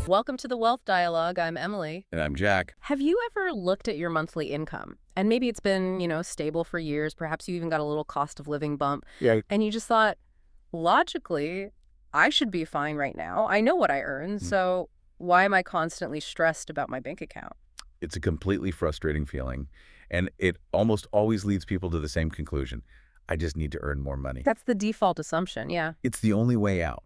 Welcome to the Wealth Dialogue. I'm Emily. And I'm Jack. Have you ever looked at your monthly income? And maybe it's been, stable for years. Perhaps you even got a little cost of living bump. Yeah. And you just thought, logically, I should be fine right now. I know what I earn. So why am I constantly stressed about my bank account? It's a completely frustrating feeling, and it almost always leads people to the same conclusion. I just need to earn more money. That's the default assumption, yeah. It's the only way out.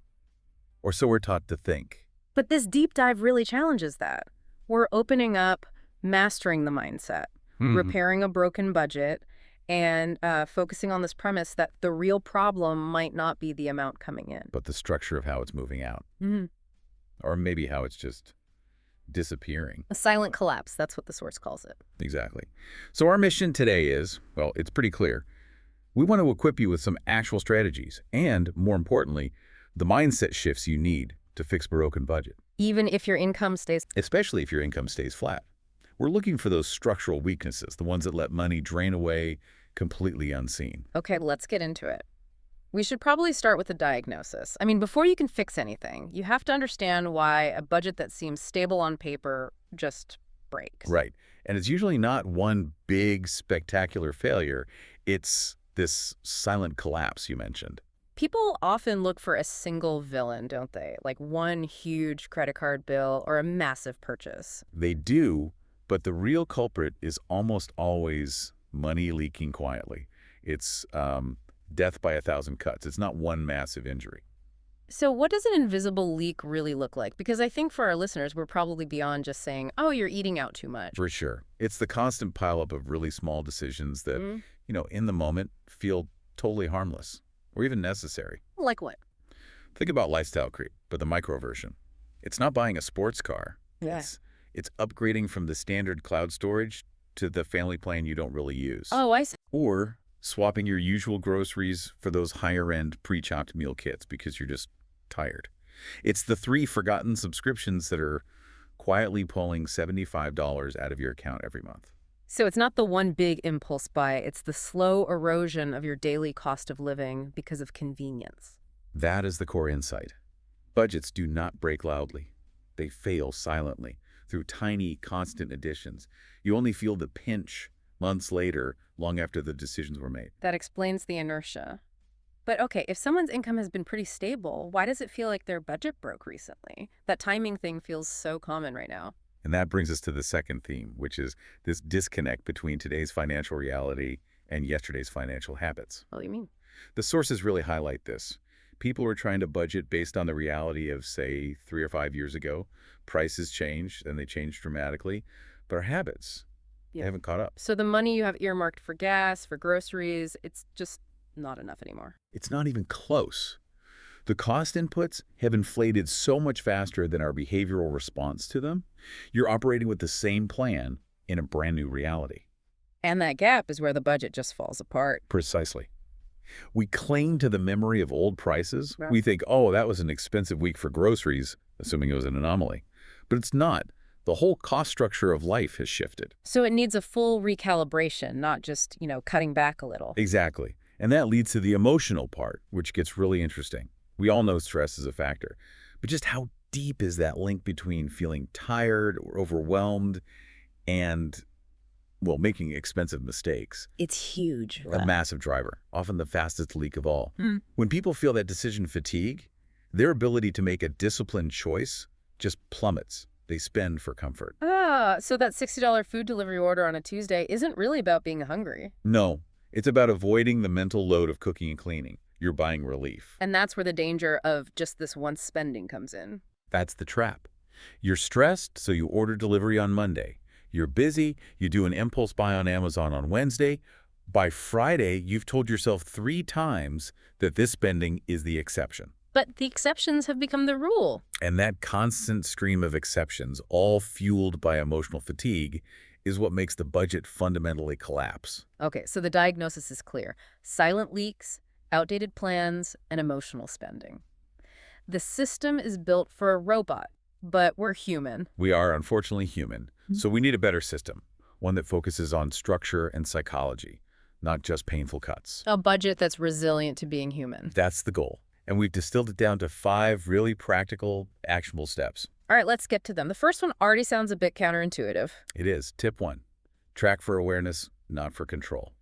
Or so we're taught to think. But this deep dive really challenges that. We're opening up, mastering the mindset, repairing a broken budget, and focusing on this premise that the real problem might not be the amount coming in, But the structure of how it's moving out. Or maybe how it's just disappearing. a silent collapse. That's what the source calls it. Exactly. So our mission today is, well, it's pretty clear. We want to equip you with some actual strategies and, more importantly, the mindset shifts you need to fix a broken budget. Even if your income stays... Especially if your income stays flat. We're looking for those structural weaknesses, the ones that let money drain away completely unseen. Okay, let's get into it. We should probably start with a diagnosis. I mean, before you can fix anything, you have to understand why a budget that seems stable on paper just breaks. Right. And it's usually not one big, spectacular failure. It's this silent collapse you mentioned. People often look for a single villain, don't they? Like one huge credit card bill or a massive purchase. They do, but the real culprit is almost always money leaking quietly. It's death by 1,000 cuts. It's not one massive injury. So what does an invisible leak really look like? Because I think for our listeners, we're probably beyond just saying, oh, you're eating out too much. For sure. It's the constant pileup of really small decisions that, in the moment feel totally harmless or even necessary. Like what? Think about lifestyle creep, but the micro version. It's not buying a sports car. Yeah. It's upgrading from the standard cloud storage to the family plan you don't really use. Oh, I see. Or swapping your usual groceries for those higher-end pre-chopped meal kits because you're just tired. It's the 3 forgotten subscriptions that are quietly pulling $75 out of your account every month. So it's not the one big impulse buy, it's the slow erosion of your daily cost of living because of convenience. That is the core insight. Budgets do not break loudly. They fail silently through tiny, constant additions. You only feel the pinch months later, long after the decisions were made. That explains the inertia. But okay, if someone's income has been pretty stable, why does it feel like their budget broke recently? That timing thing feels so common right now. And that brings us to the second theme, which is this disconnect between today's financial reality and yesterday's financial habits. What do you mean? The sources really highlight this. People were trying to budget based on the reality of, say, 3 or 5 years ago. Prices changed, and they changed dramatically. But our habits, they haven't caught up. So the money you have earmarked for gas, for groceries, it's just not enough anymore. It's not even close. The cost inputs have inflated so much faster than our behavioral response to them. You're operating with the same plan in a brand new reality. And that gap is where the budget just falls apart. Precisely. We cling to the memory of old prices. Right. We think, oh, that was an expensive week for groceries, assuming it was an anomaly. But it's not. The whole cost structure of life has shifted. So it needs a full recalibration, not just, cutting back a little. Exactly. And that leads to the emotional part, which gets really interesting. We all know stress is a factor. But just how deep is that link between feeling tired or overwhelmed and, well, making expensive mistakes? It's huge. A massive driver, often the fastest leak of all. When people feel that decision fatigue, their ability to make a disciplined choice just plummets. They spend for comfort. So that $60 food delivery order on a Tuesday isn't really about being hungry. No, it's about avoiding the mental load of cooking and cleaning. You're buying relief. And that's where the danger of just this once spending comes in. That's the trap. You're stressed, so you order delivery on Monday. You're busy, you do an impulse buy on Amazon on Wednesday. By Friday, you've told yourself 3 times that this spending is the exception. But the exceptions have become the rule. And that constant stream of exceptions, all fueled by emotional fatigue, is what makes the budget fundamentally collapse. Okay, so the diagnosis is clear. Silent leaks, outdated plans, and emotional spending. The system is built for a robot, but we're human. We are unfortunately human, so we need a better system, one that focuses on structure and psychology, not just painful cuts. A budget that's resilient to being human. That's the goal. And we've distilled it down to 5 really practical, actionable steps. All right, let's get to them. The first one already sounds a bit counterintuitive. It is. Tip 1. Track for awareness, not for control.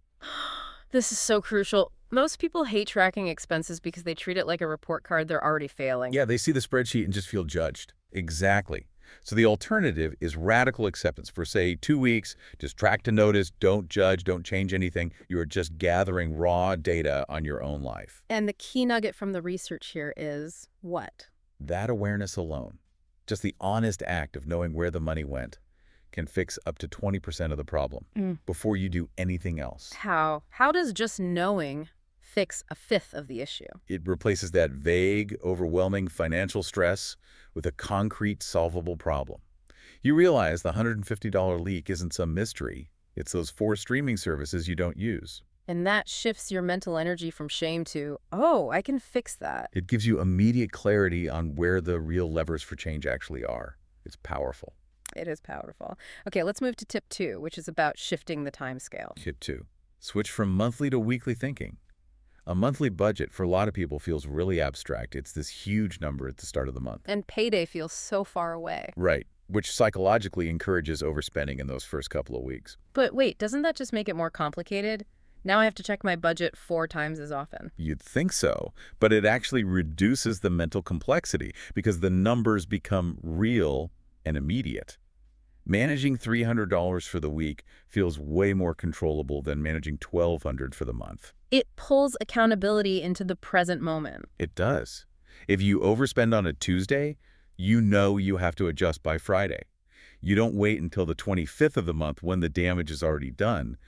This is so crucial. Most people hate tracking expenses because they treat it like a report card they're already failing. Yeah, they see the spreadsheet and just feel judged. Exactly. So the alternative is radical acceptance. For, say, 2 weeks, just track to notice, don't judge, don't change anything. You are just gathering raw data on your own life. And the key nugget from the research here is what? That awareness alone, just the honest act of knowing where the money went, can fix up to 20% of the problem before you do anything else. How? How does just knowing fix a fifth of the issue? It replaces that vague, overwhelming financial stress with a concrete, solvable problem. You realize the $150 leak isn't some mystery. It's those 4 streaming services you don't use. And that shifts your mental energy from shame to, oh, I can fix that. It gives you immediate clarity on where the real levers for change actually are. It's powerful. It is powerful. Okay, let's move to tip 2, which is about shifting the time scale. Tip 2. Switch from monthly to weekly thinking. A monthly budget for a lot of people feels really abstract. It's this huge number at the start of the month. And payday feels so far away. Right, which psychologically encourages overspending in those first couple of weeks. But wait, doesn't that just make it more complicated? Now I have to check my budget 4 times as often. You'd think so, but it actually reduces the mental complexity because the numbers become real and immediate. Managing $300 for the week feels way more controllable than managing $1,200 for the month. It pulls accountability into the present moment. It does. If you overspend on a Tuesday, you know you have to adjust by Friday. You don't wait until the 25th of the month when the damage is already done.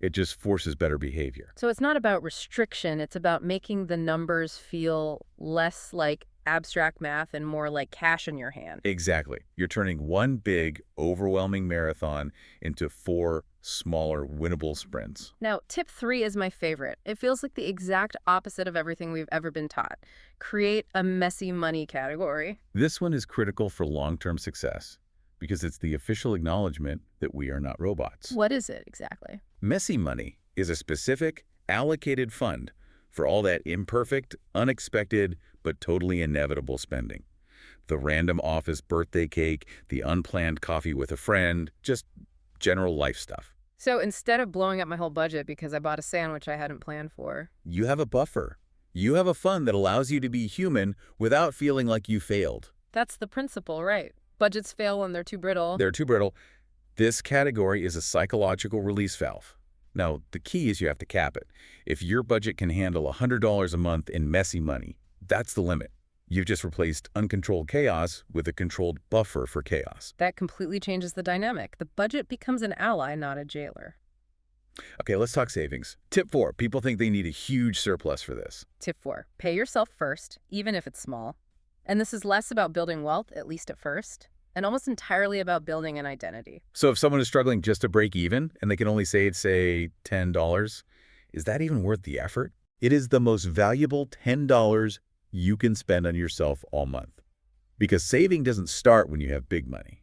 It just forces better behavior. So it's not about restriction, it's about making the numbers feel less like abstract math and more like cash in your hand. Exactly. You're turning one big, overwhelming marathon into 4 smaller, winnable sprints. Now, tip 3 is my favorite. It feels like the exact opposite of everything we've ever been taught. Create a messy money category. This one is critical for long-term success because it's the official acknowledgement that we are not robots. What is it exactly? Messy money is a specific, allocated fund for all that imperfect, unexpected, but totally inevitable spending. The random office birthday cake, the unplanned coffee with a friend, just general life stuff. So instead of blowing up my whole budget because I bought a sandwich I hadn't planned for, You have a buffer. You have a fund that allows you to be human without feeling like you failed. that's the principle, right? Budgets fail when they're too brittle. They're too brittle. This category is a psychological release valve. Now, the key is you have to cap it. If your budget can handle $100 a month in messy money, that's the limit. You've just replaced uncontrolled chaos with a controlled buffer for chaos. That completely changes the dynamic. The budget becomes an ally, not a jailer. Okay, let's talk savings. Tip 4. People think they need a huge surplus for this. Tip 4, pay yourself first, even if it's small. And this is less about building wealth, at least at first, and almost entirely about building an identity. So if someone is struggling just to break even and they can only save, say, $10, is that even worth the effort? It is the most valuable $10 you can spend on yourself all month. Because saving doesn't start when you have big money.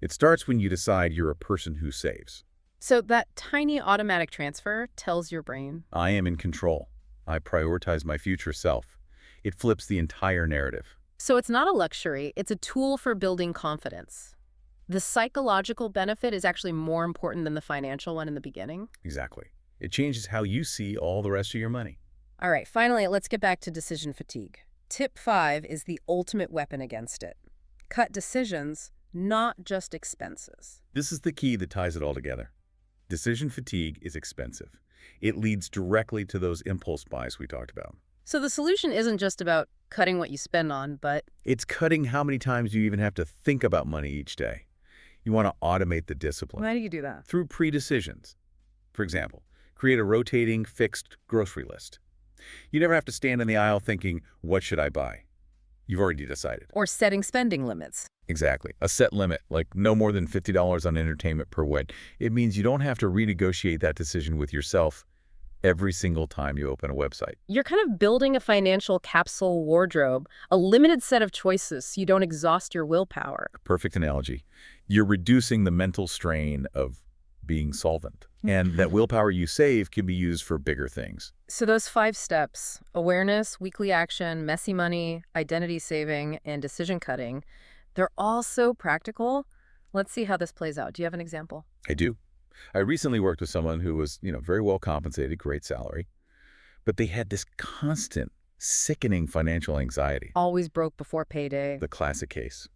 It starts when you decide you're a person who saves. So that tiny automatic transfer tells your brain, I am in control. I prioritize my future self. It flips the entire narrative. so it's not a luxury, it's a tool for building confidence. The psychological benefit is actually more important than the financial one in the beginning. Exactly. It changes how you see all the rest of your money. All right, finally, let's get back to decision fatigue. Tip 5 is the ultimate weapon against it. Cut decisions, not just expenses. This is the key that ties it all together. Decision fatigue is expensive. It leads directly to those impulse buys we talked about. So the solution isn't just about cutting what you spend on, but It's cutting how many times you even have to think about money each day. You want to automate the discipline why do you do that? through pre-decisions. For example, create a rotating, fixed grocery list. You never have to stand in the aisle thinking, what should I buy? You've already decided. Or setting spending limits. Exactly. A set limit, like no more than $50 on entertainment per week. It means you don't have to renegotiate that decision with yourself every single time you open a website. You're kind of building a financial capsule wardrobe, a limited set of choices so you don't exhaust your willpower. Perfect analogy. You're reducing the mental strain of being solvent. And that willpower you save can be used for bigger things. So those 5 steps, awareness, weekly action, messy money, identity saving, and decision cutting, They're all so practical. Let's see how this plays out. Do you have an example? I do. I recently worked with someone who was, very well compensated, great salary, but they had this constant, sickening financial anxiety. Always broke before payday. The classic case.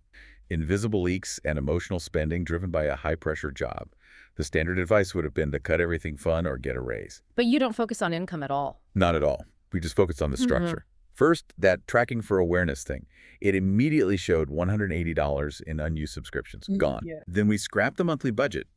Invisible leaks and emotional spending driven by a high-pressure job. The standard advice would have been to cut everything fun or get a raise. But you don't focus on income at all. Not at all. We just focused on the structure. First, that tracking for awareness thing. It immediately showed $180 in unused subscriptions. Gone. Yeah. Then we scrapped the monthly budget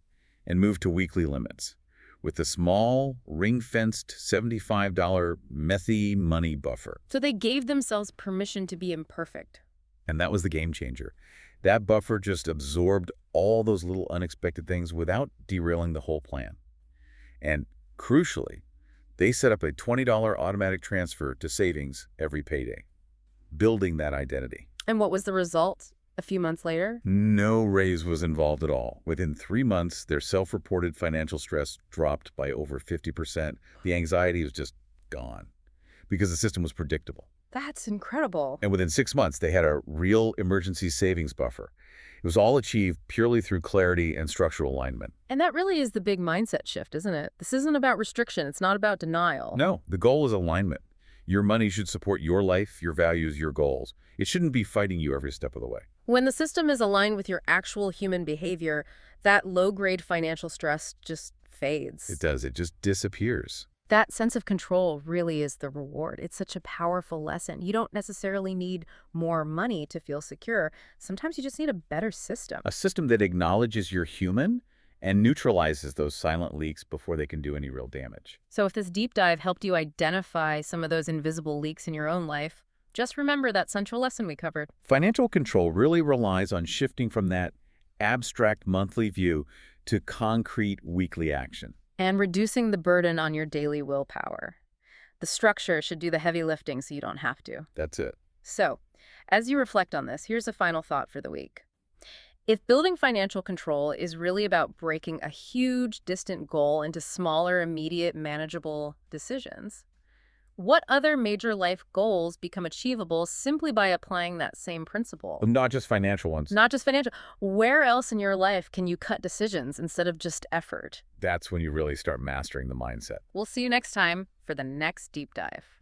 and moved to weekly limits with the small, ring-fenced $75 methy money buffer. So they gave themselves permission to be imperfect. And that was the game changer. That buffer just absorbed all those little unexpected things without derailing the whole plan. And crucially, they set up a $20 automatic transfer to savings every payday, building that identity. And what was the result a few months later? No raise was involved at all. Within 3 months, their self-reported financial stress dropped by over 50%. The anxiety was just gone because the system was predictable. That's incredible. And within 6 months, they had a real emergency savings buffer. It was all achieved purely through clarity and structural alignment. And that really is the big mindset shift, isn't it? This isn't about restriction. It's not about denial. No, the goal is alignment. Your money should support your life, your values, your goals. It shouldn't be fighting you every step of the way. When the system is aligned with your actual human behavior, that low-grade financial stress just fades. It does. It just disappears. That sense of control really is the reward. It's such a powerful lesson. You don't necessarily need more money to feel secure. Sometimes you just need a better system. A system that acknowledges you're human and neutralizes those silent leaks before they can do any real damage. So if this deep dive helped you identify some of those invisible leaks in your own life, just remember that central lesson we covered. Financial control really relies on shifting from that abstract monthly view to concrete weekly action. And reducing the burden on your daily willpower. The structure should do the heavy lifting so you don't have to. That's it. So, as you reflect on this, here's a final thought for the week. If building financial control is really about breaking a huge, distant goal into smaller, immediate, manageable decisions, what other major life goals become achievable simply by applying that same principle? Not just financial ones. Not just financial. Where else in your life can you cut decisions instead of just effort? That's when you really start mastering the mindset. We'll see you next time for the next deep dive.